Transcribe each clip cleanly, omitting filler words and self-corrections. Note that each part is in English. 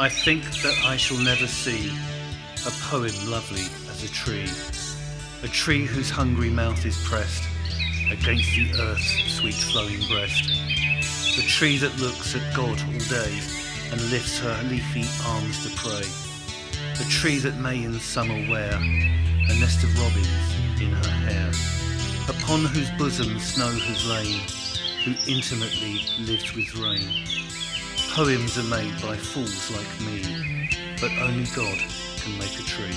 I think that I shall never see a poem lovely as a tree whose hungry mouth is pressed against the earth's sweet flowing breast, a tree that looks at God all day and lifts her leafy arms to pray, a tree that may in summer wear a nest of robins in her hair, upon whose bosom snow has lain, who intimately lives with rain. Poems are made by fools like me, but only God can make a tree.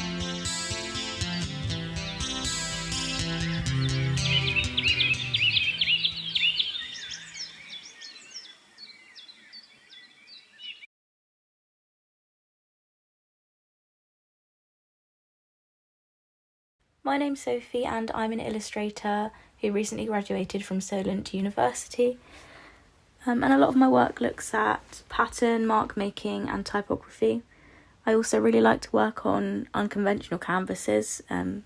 My name's Sophie and I'm an illustrator who recently graduated from Solent University. And a lot of my work looks at pattern, mark making and typography. I also really like to work on unconventional canvases,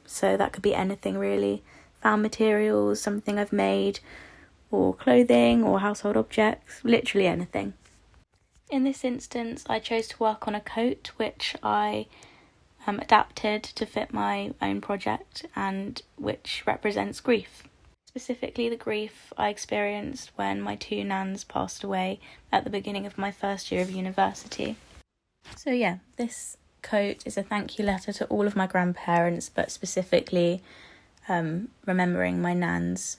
so that could be anything really. Found materials, something I've made, or clothing or household objects, literally anything. In this instance, I chose to work on a coat which I adapted to fit my own project and which represents grief. Specifically the grief I experienced when my two nans passed away at the beginning of my first year of university. So yeah, this coat is a thank you letter to all of my grandparents, but specifically remembering my nans.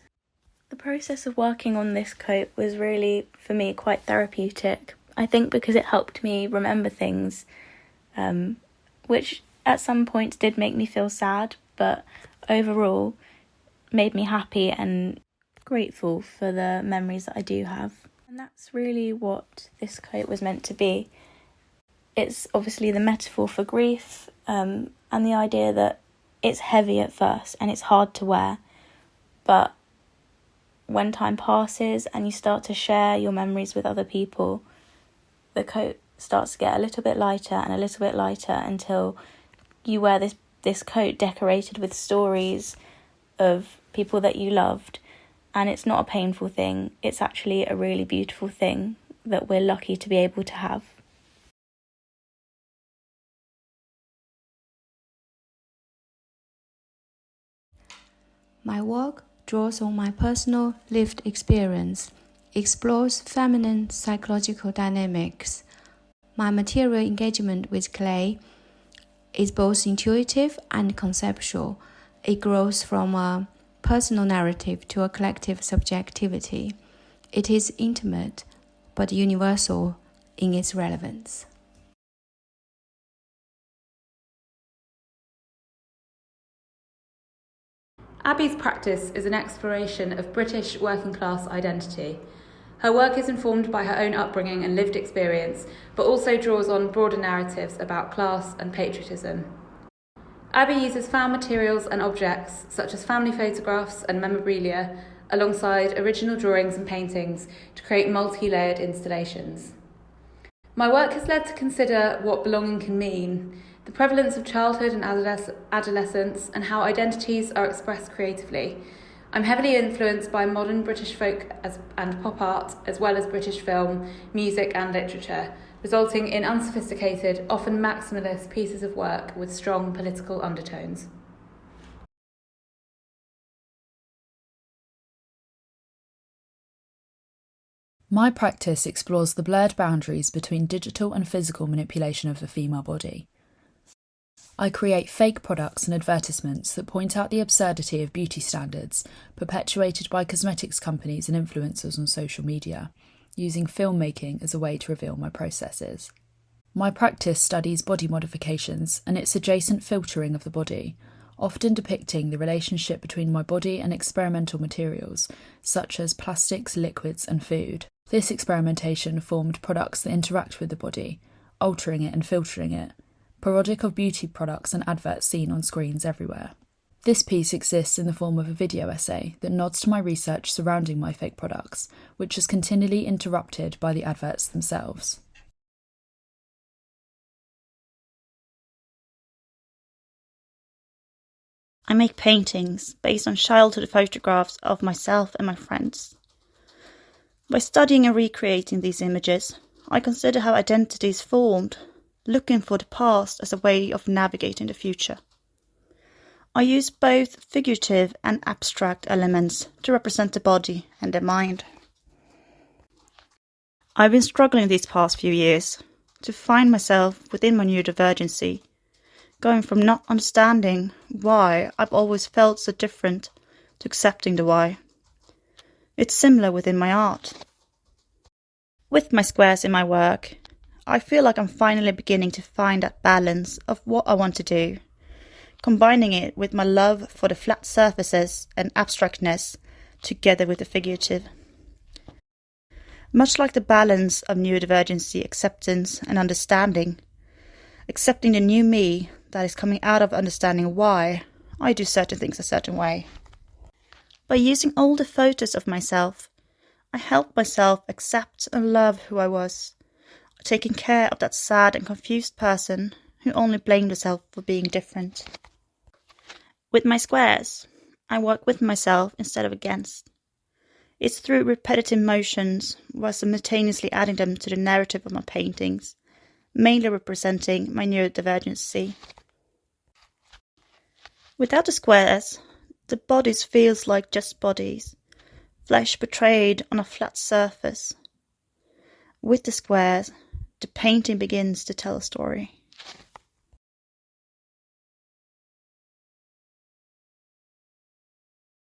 The process of working on this coat was really, for me, quite therapeutic. I think because it helped me remember things, which at some points did make me feel sad, but overall made me happy and grateful for the memories that I do have. And that's really what this coat was meant to be. It's obviously the metaphor for grief, and the idea that it's heavy at first and it's hard to wear, but when time passes and you start to share your memories with other people, the coat starts to get a little bit lighter and a little bit lighter until you wear this coat decorated with stories of people that you loved, and it's not a painful thing, it's actually a really beautiful thing that we're lucky to be able to have. My work draws on my personal lived experience, explores feminine psychological dynamics. My material engagement with clay is both intuitive and conceptual. It grows from a personal narrative to a collective subjectivity. It is intimate, but universal in its relevance. Abby's practice is an exploration of British working-class identity. Her work is informed by her own upbringing and lived experience, but also draws on broader narratives about class and patriotism. Abby uses found materials and objects, such as family photographs and memorabilia, alongside original drawings and paintings to create multi-layered installations. My work has led to consider what belonging can mean, the prevalence of childhood and adolescence, and how identities are expressed creatively. I'm heavily influenced by modern British folk and pop art, as well as British film, music and literature, resulting in unsophisticated, often maximalist pieces of work with strong political undertones. My practice explores the blurred boundaries between digital and physical manipulation of the female body. I create fake products and advertisements that point out the absurdity of beauty standards perpetuated by cosmetics companies and influencers on social media, using filmmaking as a way to reveal my processes. My practice studies body modifications and its adjacent filtering of the body, often depicting the relationship between my body and experimental materials, such as plastics, liquids and food. This experimentation formed products that interact with the body, altering it and filtering it, parodic of beauty products and adverts seen on screens everywhere. This piece exists in the form of a video essay that nods to my research surrounding my fake products, which is continually interrupted by the adverts themselves. I make paintings based on childhood photographs of myself and my friends. By studying and recreating these images, I consider how identity is formed, looking for the past as a way of navigating the future. I use both figurative and abstract elements to represent the body and the mind. I've been struggling these past few years to find myself within my neurodivergency, going from not understanding why I've always felt so different to accepting the why. It's similar within my art. With my squares in my work, I feel like I'm finally beginning to find that balance of what I want to do, combining it with my love for the flat surfaces and abstractness together with the figurative. Much like the balance of neurodivergency, acceptance and understanding, accepting the new me that is coming out of understanding why I do certain things a certain way. By using older photos of myself, I helped myself accept and love who I was, taking care of that sad and confused person who only blamed herself for being different. With my squares, I work with myself instead of against. It's through repetitive motions while simultaneously adding them to the narrative of my paintings, mainly representing my neurodivergency. Without the squares, the bodies feels like just bodies, flesh portrayed on a flat surface. With the squares, the painting begins to tell a story.